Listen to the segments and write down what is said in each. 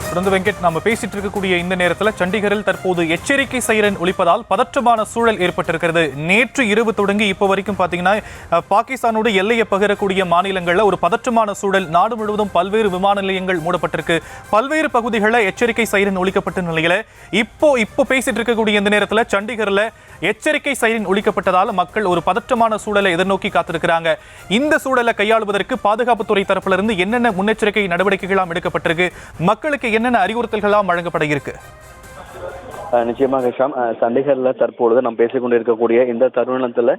தொடர்ந்து வெங்கட், நாம பேசிட்டு இருக்கக்கூடிய இந்த நேரத்தில் சண்டிகரில் தற்போது எச்சரிக்கை சைரன் ஒலிப்பதால் பதற்றமான சூழல் ஏற்பட்டிருக்கிறது. நேற்று இரவு தொடங்கி இப்போ வரைக்கும் பாத்தீங்கன்னா பாகிஸ்தானோடு எல்லையை பகிரக்கூடிய மாநிலங்களில் ஒரு பதற்றமான சூழல். நாடு முழுவதும் பல்வேறு விமான நிலையங்கள் மூடப்பட்டிருக்கு. பல்வேறு பகுதிகளில் எச்சரிக்கை சைரன் ஒலிக்கப்பட்ட நிலையில இப்போ பேசிட்டு இருக்கக்கூடிய இந்த நேரத்தில் சண்டிகரில் எச்சரிக்கை சைரன் ஒலிக்கப்பட்டதால் மக்கள் ஒரு பதற்றமான சூழலை எதிர்நோக்கி காத்திருக்கிறாங்க. இந்த சூழலை கையாளுவதற்கு பாதுகாப்புத்துறை தரப்பிலிருந்து என்னென்ன முன்னெச்சரிக்கை நடவடிக்கைகளாம் எடுக்கப்பட்டிருக்கு, மக்களுக்கு என்னென்ன அறிவுறுத்தல்களாம் வழங்கப்பட இருக்கு? நிச்சயமாக ஷாம், சண்டிகரில் தற்பொழுது நாம் பேசிக்கொண்டிருக்கக்கூடிய இந்த தருணத்தில்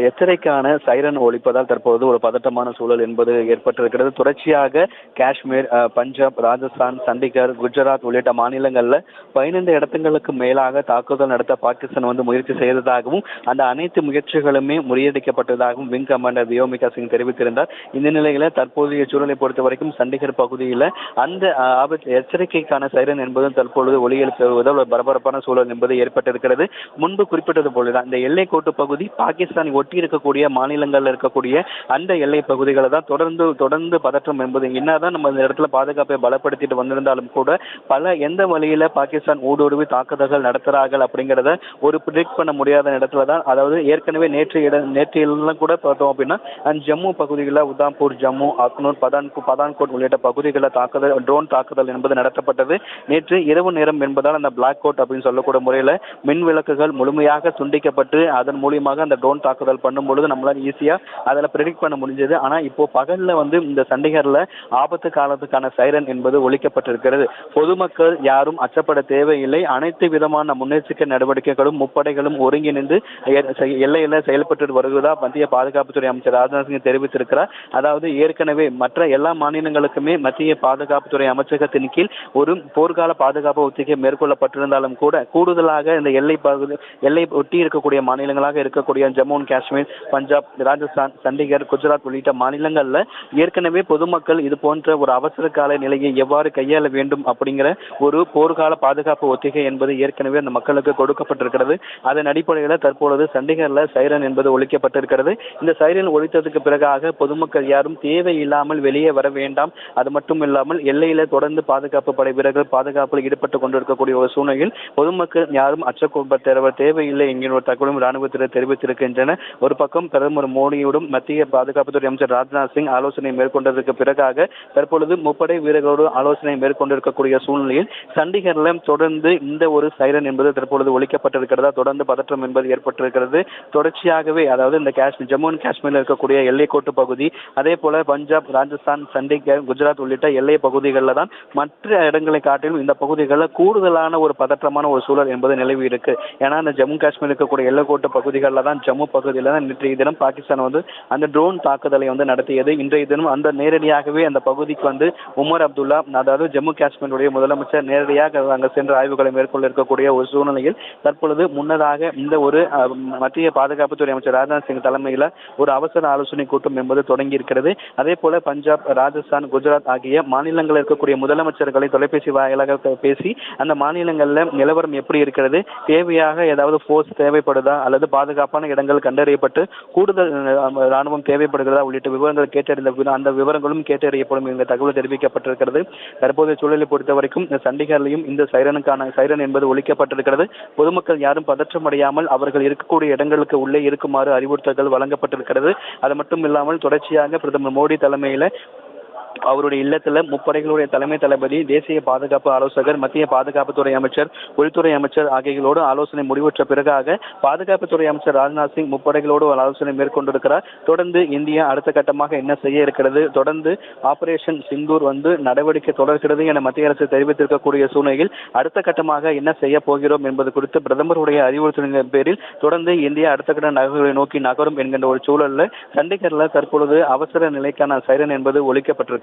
எச்சரிக்கையான சைரன் ஒலிப்பதால் தற்போது ஒரு பதட்டமான சூழல் என்பது ஏற்பட்டிருக்கிறது. தொடர்ச்சியாக காஷ்மீர், பஞ்சாப், ராஜஸ்தான், சண்டிகர், குஜராத் உள்ளிட்ட மாநிலங்களில் 15 இடங்களுக்கு மேலாக தாக்குதல் நடத்த பாகிஸ்தான் முயற்சி செய்ததாகவும் அந்த அனைத்து முயற்சிகளுமே முறியடிக்கப்பட்டதாகவும் விங் கமாண்டர் வியோமிகா சிங் தெரிவித்திருந்தார். இந்த நிலையில தற்போதைய சூழலை பொறுத்த வரைக்கும் சண்டிகர் பகுதியில் அந்த எச்சரிக்கைக்கான சைரன் என்பது தற்பொழுது ஒலி எழுப்புவதால் பரபரப்பு சூழல் என்பது ஏற்பட்டிருக்கிறது. முன்பு குறிப்பிட்டது போலதான் இந்த எல்லை கோட்டு பகுதி பாகிஸ்தான் ஒட்டி இருக்கக்கூடிய மாநிலங்களில் இருக்கக்கூடிய அந்த எல்லை பகுதிகளை தான் தொடர்ந்து பதற்றம் என்பது என்னதான் நம்ம இந்த இடத்துல பாதுகாப்பை பலப்படுத்திட்டு வந்திருந்தாலும் கூட எந்த வழியில பாகிஸ்தான் ஊடுருவி தாக்குதல்கள் நடத்துறார்கள் அப்படிங்கிறத ஒரு ப்ரிடிக்ட் பண்ண முடியாத இடத்துல தான், அதாவது ஏற்கனவே நேற்று கூட பார்த்தோம் அப்படின்னா ஜம்மு பகுதிகளில் உதாம்பூர், ஜம்மு, அக்னூர், பதான்கோட் உள்ளிட்ட பகுதிகளில் ட்ரோன் தாக்குதல் என்பது நடத்தப்பட்டது. நேற்று இரவு நேரம் என்பதால் அந்த பிளாக் கோட் அப்படின்னு சொல்லக்கூடிய முறையில் மின் விளக்குகள் முழுமையாக துண்டிக்கப்பட்டு அதன் மூலியமாக அந்த ட்ரோன் தாக்குதல் பண்ணும் பொழுது நம்மளால ஈஸியா அதில் ப்ரெடிக்ட் பண்ண முடிஞ்சது. ஆனா இப்போ பகல்ல இந்த சண்டிகர்ல ஆபத்து காலத்துக்கான சைரன் என்பது ஒலிக்கப்பட்டிருக்கிறது. பொதுமக்கள் யாரும் அச்சப்பட தேவையில்லை. அனைத்து விதமான முன்னெச்சரிக்கை நடவடிக்கைகளும் முப்படைகளும் ஒருங்கிணைந்து எல்லையில செயல்பட்டு வருவதா மத்திய பாதுகாப்புத்துறை அமைச்சர் ராஜ்நாத் சிங் தெரிவித்திருக்கிறார். அதாவது ஏற்கனவே மற்ற எல்லா மாநிலங்களுக்குமே மத்திய பாதுகாப்புத்துறை அமைச்சகத்தின் கீழ் ஒரு போர்க்கால பாதுகாப்பு ஒத்திகை மேற்கொள்ளப்பட்டிருந்தாலும் கூட கூடுதலாக இந்த எல்லை ஒட்டி இருக்கக்கூடிய மாநிலங்களாக இருக்கக்கூடிய ஜம்மு அண்ட் காஷ்மீர், பஞ்சாப், ராஜஸ்தான், சண்டிகர், குஜராத் உள்ளிட்ட மாநிலங்கள்ல ஏற்கனவே பொதுமக்கள் இது போன்ற ஒரு அவசர கால நிலையை எவ்வாறு கையாள வேண்டும் அப்படிங்கிற ஒரு போர்க்கால பாதுகாப்பு ஒத்திகை என்பது ஏற்கனவே அந்த மக்களுக்கு கொடுக்கப்பட்டிருக்கிறது. அதன் அடிப்படையில் தற்பொழுது சண்டிகர்ல சைரன் என்பது ஒலிக்கப்பட்டிருக்கிறது. இந்த சைரன் ஒலித்ததுக்கு பிறகாக பொதுமக்கள் யாரும் தேவையில்லாமல் வெளியே வர வேண்டாம். அது மட்டும் இல்லாமல் எல்லையில தொடர்ந்து பாதுகாப்பு படை வீரர்கள் பாதுகாப்பில் ஈடுபட்டுக் கொண்டிருக்கக்கூடிய ஒரு சூழ்நிலையில் பொதுமக்கள் யாரும் அச்சப்பட தேவையில்லை என்கிற ஒரு தகவலும் ராணுவத்தினர் தெரிவித்திருக்கின்றனர். ஒரு பக்கம் பிரதமர் மோடியோடும் மத்திய பாதுகாப்புத்துறை அமைச்சர் ராஜ்நாத் சிங் ஆலோசனை மேற்கொண்டதற்கு பிறகாக தற்பொழுது முப்படை வீரர்களோடு ஆலோசனை மேற்கொண்டிருக்கக்கூடிய சூழ்நிலையில் சண்டிகர்ல தொடர்ந்து இந்த ஒரு சைரன் என்பது தற்பொழுது ஒலிக்கப்பட்டிருக்கிறதா தொடர்ந்து பதற்றம் என்பது ஏற்பட்டிருக்கிறது. தொடர்ச்சியாகவே அதாவது இந்த ஜம்மு அண்ட் காஷ்மீரில் இருக்கக்கூடிய எல்லைக்கோட்டு பகுதி, அதே போல பஞ்சாப், ராஜஸ்தான், சண்டிகர், குஜராத் உள்ளிட்ட எல்லை பகுதிகளில் தான் மற்ற இடங்களை காட்டிலும் இந்த பகுதிகளில் கூடுதலான ஒரு பதற்றமான ஒரு சூழல் என்பது நிலவி இருக்கு. ஏன்னா இந்த ஜம்மு காஷ்மீர் இருக்கக்கூடிய எல்லைக்கோட்டு பகுதிகளில் தான் ஜம்மு பகுதியில் தான் நேற்றைய தினம் பாகிஸ்தான் அந்த ட்ரோன் தாக்குதலை நடத்தியது. இன்றைய தினம் அந்த நேரடியாகவே அந்த பகுதிக்கு உமர் அப்துல்லா, அதாவது ஜம்மு காஷ்மீருடைய முதலமைச்சர் நேரடியாக அங்கு சென்று ஆய்வுகளை மேற்கொள்ள இருக்கக்கூடிய ஒரு சூழ்நிலையில் தற்பொழுது முன்னதாக இந்த ஒரு மத்திய பாதுகாப்புத்துறை அமைச்சர் ராஜ்நாத் சிங் தலைமையில் ஒரு அவசர ஆலோசனை கூட்டம் என்பது தொடங்கி இருக்கிறது. அதே போல பஞ்சாப், ராஜஸ்தான், குஜராத் ஆகிய மாநிலங்களில் இருக்கக்கூடிய முதலமைச்சர்களை தொலைபேசி வாயிலாக பேசி அந்த மாநிலங்களில் நிலவரம் எப்படி இருக்கிறது, தேவையாக ஏதாவது போர்ஸ் தேவைப்படுதா அல்லது பாதுகாப்பான இடங்கள் கண்டறியப்பட்டு கூடுதல் ராணுவம் தேவைப்படுகிறதா உள்ளிட்ட விவரங்கள் கேட்டறிந்த அந்த விவரங்களும் கேட்டறியப்படும் என்ற தகவல் தெரிவிக்கப்பட்டிருக்கிறது. தற்போதைய சூழலை பொறுத்த வரைக்கும் சண்டிகர்லையும் இந்த சைரன் என்பது ஒலிக்கப்பட்டிருக்கிறது. பொதுமக்கள் யாரும் பதற்றமடையாமல் அவர்கள் இருக்கக்கூடிய இடங்களுக்கு உள்ளே இருக்குமாறு அறிவுறுத்தல்கள் வழங்கப்பட்டிருக்கிறது. அது மட்டும் இல்லாமல் தொடர்ச்சியாக பிரதமர் மோடி தலைமையில் அவருடைய இல்லத்துல முப்படைகளுடைய தலைமை தளபதி, தேசிய பாதுகாப்பு ஆலோசகர், மத்திய பாதுகாப்புத்துறை அமைச்சர், உள்துறை அமைச்சர் ஆகியோரோடு ஆலோசனை முடிவுற்ற பிறகாக பாதுகாப்புத்துறை அமைச்சர் ராஜ்நாத் சிங் முப்படைகளோடு ஆலோசனை மேற்கொண்டிருக்கிறார். தொடர்ந்து இந்தியா அடுத்த கட்டமாக என்ன செய்ய இருக்கிறது, தொடர்ந்து ஆபரேஷன் சிந்தூர் நடவடிக்கை தொடர்கிறது என மத்திய அரசு தெரிவித்திருக்கக்கூடிய சூழ்நிலையில் அடுத்த கட்டமாக என்ன செய்ய போகிறோம் என்பது குறித்து பிரதமருடைய அறிவுறுத்தலின் பேரில் தொடர்ந்து இந்தியா அடுத்த கட்ட நகர்வுகளை நோக்கி நகரும் என்கின்ற ஒரு சூழல்ல சண்டிகர்ல தற்பொழுது அவசர நிலைக்கான சைரன் என்பது ஒலிக்கப்பட்டிருக்கிறது.